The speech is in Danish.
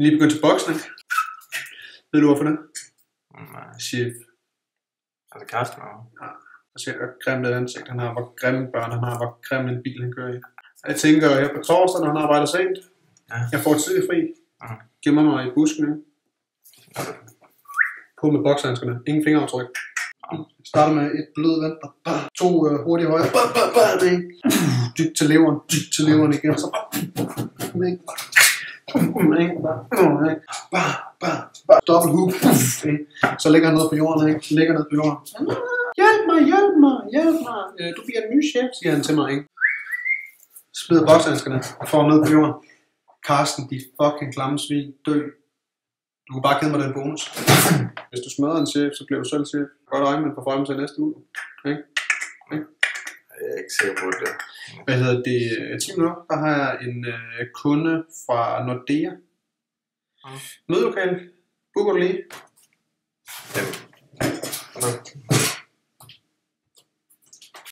Lige begyndt til boksning. Ved du hvorfor det? Nej. Chef. Altså Karsten og... Ja. Jeg ser, hvor grimt det ansigt han har, hvor grimme børn han har, hvor grim en bil han kører i. Jeg tænker, her på torsdag, når han arbejder sent, jeg får tidlig fri. Gemmer mig i busken. På med boksehandskerne. Ingen fingeraftryk. Starter med et blød vand. 2 hurtige højre. Dybt til leveren. Dybt til leveren igen. Så dobbelt hook. Så ligger han ned på jorden. Ligger ned på jorden. Hjælp mig, hjælp mig, hjælp mig. Du bliver en ny chef, siger han til mig. Smider boksehandskerne og får ned på jorden. Karsten, de fucking klamme svin, dø. Du kan bare give mig den bonus. Hvis du smadrer en chef, så bliver du selv chef. Godt øje med på fremme til næste uge. Okay? Jeg er ikke sikker på det. Hvad hedder det? 10 minutter, der har jeg en kunde fra Nordea. Mødelokale. Booker du lige? Jamen.